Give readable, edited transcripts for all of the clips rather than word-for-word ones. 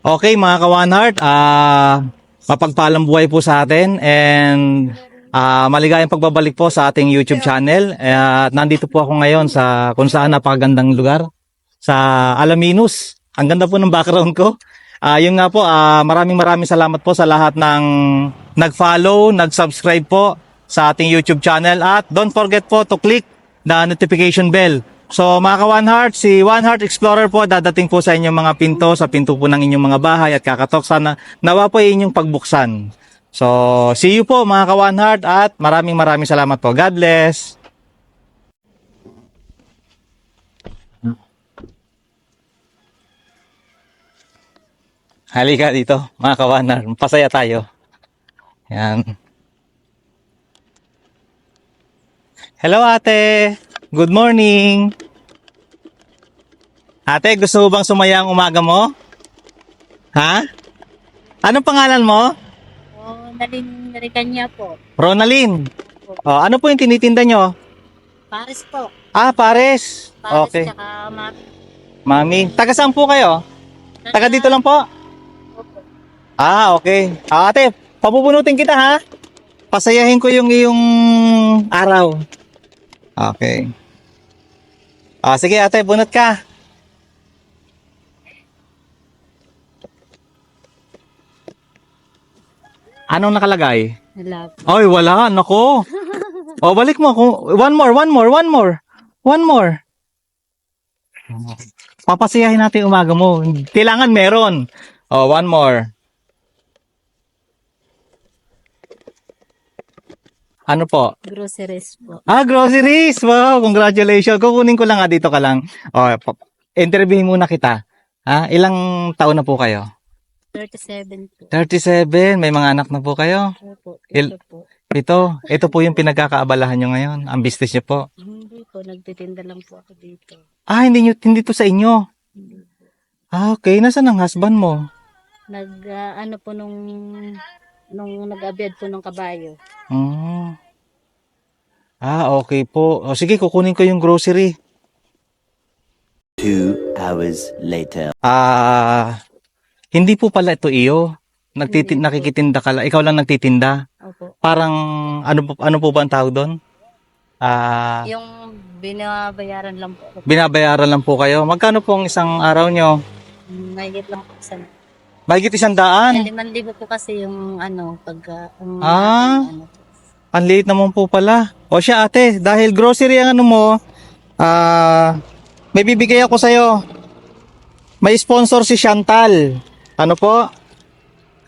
Okay mga ka-One Heart, mapagpalang buhay po sa atin and maligayang pagbabalik po sa ating YouTube channel. At nandito po ako ngayon sa kung saan napakagandang lugar sa Alaminos. Ang ganda po ng background ko. Yun nga po, maraming salamat po sa lahat ng nag-follow, nag-subscribe po sa ating YouTube channel at don't forget po to click the notification bell. So mga ka-One Heart, si One Heart Explorer po dadating po sa inyong mga pinto, sa pinto po ng inyong mga bahay at kakatok sana nawa po inyong pagbuksan. So see you po mga ka-One Heart at maraming salamat po. God bless! Halika dito mga ka-One Heart, pasaya tayo. Yan. Hello ate! Good morning! Ate, gusto mo bang sumaya ang umaga mo? Ha? Anong pangalan mo? Ronaldin po. Ronaldin. Oh, ano po yung tinitinda nyo? Paris po. Pares. Paris Okay. tsaka Mami. Taga saan po kayo? Taga dito lang po? Opo. Okay. Ate, papupunutin kita ha? Pasayahin ko yung iyong araw. Okay. Sige ate, bunot ka. Anong nakalagay? Love. Ay, wala. Nako. Balik mo. One more. Papasiyahin natin yung umaga mo. Kailangan meron. One more. Ano po? Groceries po. Groceries. Wow, congratulations. Kukunin ko lang dito ka lang. Interviewin muna kita. Ilang taon na po kayo? 37 po. 37. May mga anak na po kayo? Opo. Il- Ito po. Ito po yung pinagkakaabalahan nyo ngayon. Ang business nyo po. Hindi po. Nagtitinda lang po ako dito. Hindi to sa inyo. Hindi po. Okay. Nasaan ang husband mo? Ano po nung nag-abiyad po ng kabayo. Hmm. Okay po. Sige, kukunin ko yung grocery. 2 hours later. Hindi po pala ito iyo. Hindi po. Nakikitinda ka lang. Ikaw lang nagtitinda. Opo. Parang, ano po ba ang tawag doon? Yung binabayaran lang po ako. Binabayaran lang po kayo. Magkano po ang isang araw nyo? Mahigit lang po sa Mahigit 100. 5,000 po kasi yung pagka Ang liit naman po pala. Siya ate, dahil grocery ang ano mo, may bibigay ako sa'yo. May sponsor si Chantal. Ano po?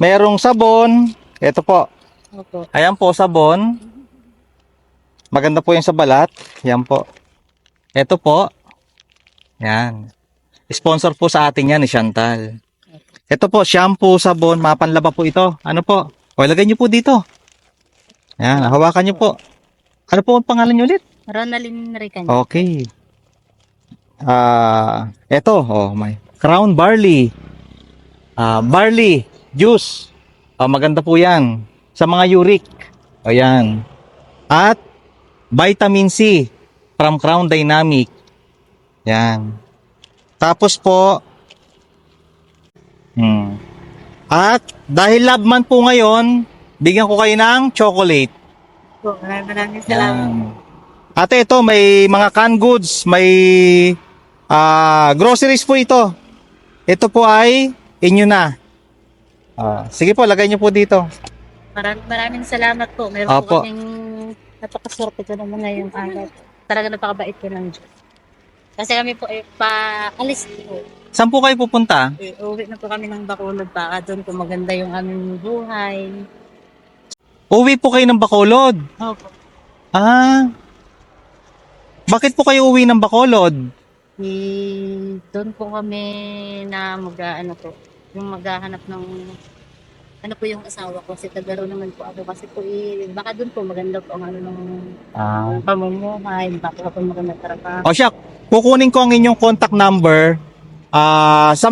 Merong sabon. Ito po. Opo. Ayan po, sabon. Maganda po yung sa balat. Yan po. Ito po. Yan. Sponsor po sa atin yan ni Chantal. Ito po, shampoo, sabon, mapanlaba po ito. Ano po? Lagay nyo po dito. Yan, hawakan nyo po. Ano po ang pangalan nyo ulit? Ronaldin Rican. Okay. Ito, may Crown Barley. Barley juice. Maganda po yan. Sa mga uric. Ayan. At vitamin C from Crown Dynamic. Yan. Tapos po, at dahil love month po ngayon, bigyan ko kayo ng chocolate. Maraming salamat. Yan. Ate, ito may mga canned goods, may groceries po ito. Ito po ay inyo na. Sige po, lagay niyo po dito. Maraming salamat po. Meron Opo. po kaming napakaswerte ko naman ngayong araw. Talaga napakabait ko ng Diyos. Kasi kami po paalis po. Saan po kayo pupunta? Uwi na po kami ng Bacolod para doon kung maganda yung aming buhay. Uwi po kayo ng Bacolod. Opo. Bakit po kayo uwi ng Bacolod? Doon po kami na maghahanap ng yung asawa ko. Kasi tagaro naman po ako. Kasi po baka doon po maganda po ang ng pamumuhay. Baka po maganda trabaho. Siya, kukunin ko ang inyong contact number. Sa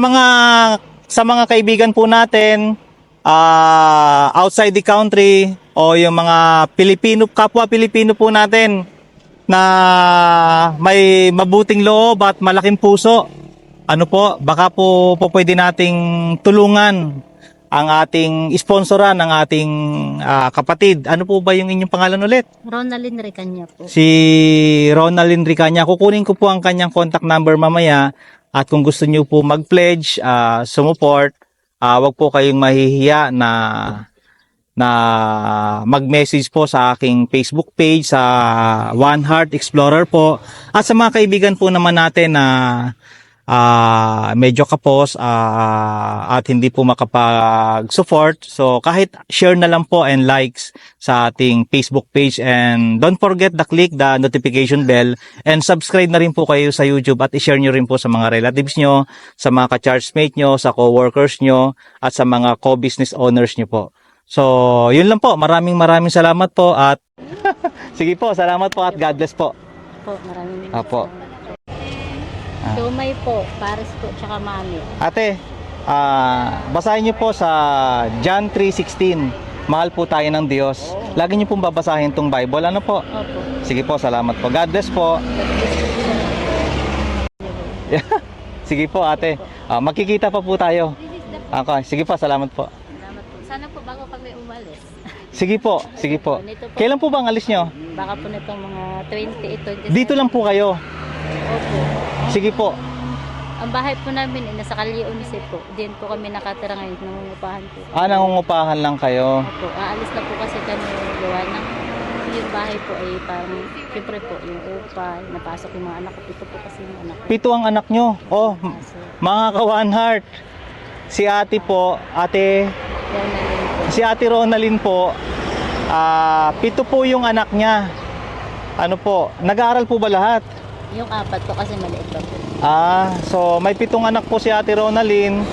mga kaibigan po natin outside the country o yung mga kapwa Pilipino po natin na may mabuting loob at malaking puso. ano po, baka po pwede nating tulungan ang ating sponsoran, ang ating kapatid. Ano po ba yung inyong pangalan ulit? Ronaldin Recanya po. Si Ronaldin Ricanya. Kukunin ko po ang kanyang contact number mamaya at kung gusto niyo po mag-pledge, sumuport, wag po kayong mahihiya na mag-message po sa aking Facebook page sa One Heart Explorer po at sa mga kaibigan po naman natin na medyo kapos at hindi po makapag-support. So kahit share na lang po and likes sa ating Facebook page, and don't forget to click the notification bell and subscribe na rin po kayo sa YouTube at i-share nyo rin po sa mga relatives nyo, sa mga ka-chargemate nyo, sa co-workers nyo at sa mga co-business owners nyo po. So yun lang po, maraming salamat po at sige po, salamat po at God bless po. Po, maraming Apo. Siomay po, Paris po, tsaka mami. Ate, basahin niyo po sa John 3:16. Mahal po tayo ng Diyos. Lagi niyo pong babasahin tong Bible. Ano po? Opo. Sige po, salamat po. God bless po. Sige po, ate. Magkikita pa po tayo. Okay, sige po, salamat po. Salamat po. Sana po bago kami umalis. Sige po, sige po. Kailan po ba ang alis nyo? Baka po nitong mga 28, 27. Dito lang po kayo. Opo. Sige po. Ang bahay po namin nasa Calio 11 po. Diyan po kami nakatira ngayon. Nangungupahan po. Nangungupahan lang kayo. Opo. Aalis na po kasi kami gawa ng yung bahay po ay parang siyempre po yung upa, napasok yung mga anak ko. Ito po kasi yung anak ko. 7 ang anak nyo. Oh, So, mga ka-One Heart. Si ate po, yan na rin po. si ate Ronaldin po, 7 po yung anak niya. Ano po, nag-aaral po ba lahat? Yung 4 po kasi maliit pa po. So may 7 anak po si ate Ronaldin.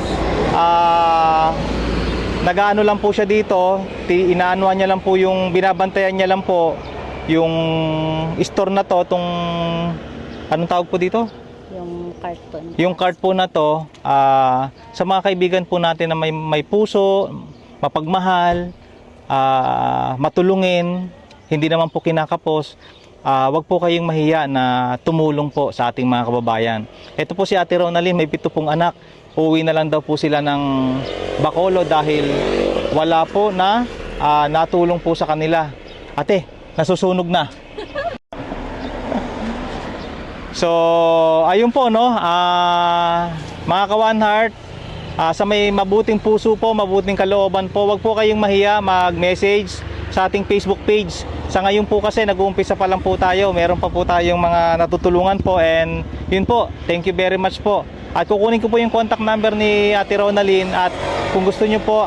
Nag-aano lang po siya dito, inaanuhan niya lang po yung, binabantayan niya lang po yung store na to, tong, anong tawag po dito? Yung cart po. Yung card po na to, sa mga kaibigan po natin na may puso, mapagmahal, matulungin, hindi naman po kinakapos, wag po kayong mahiya na tumulong po sa ating mga kababayan. Ito po si Ate Ronaldin, may 7 pong anak. Uwi na lang daw po sila ng Bacolod dahil wala po na natulong po sa kanila. Ate, nasusunog na. So, ayun po, no, mga ka-One Heart, sa may mabuting puso po, mabuting kalooban po, wag po kayong mahiya mag-message sa ating Facebook page. Sa ngayon po kasi, nag-uumpisa pa lang po tayo, meron pa po tayong mga natutulungan po, and yun po, thank you very much po. At kukunin ko po yung contact number ni Ate Ronaldin, at kung gusto nyo po,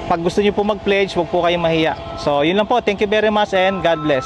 pag gusto nyo po mag-pledge, wag po kayong mahiya. So, yun lang po, thank you very much and God bless.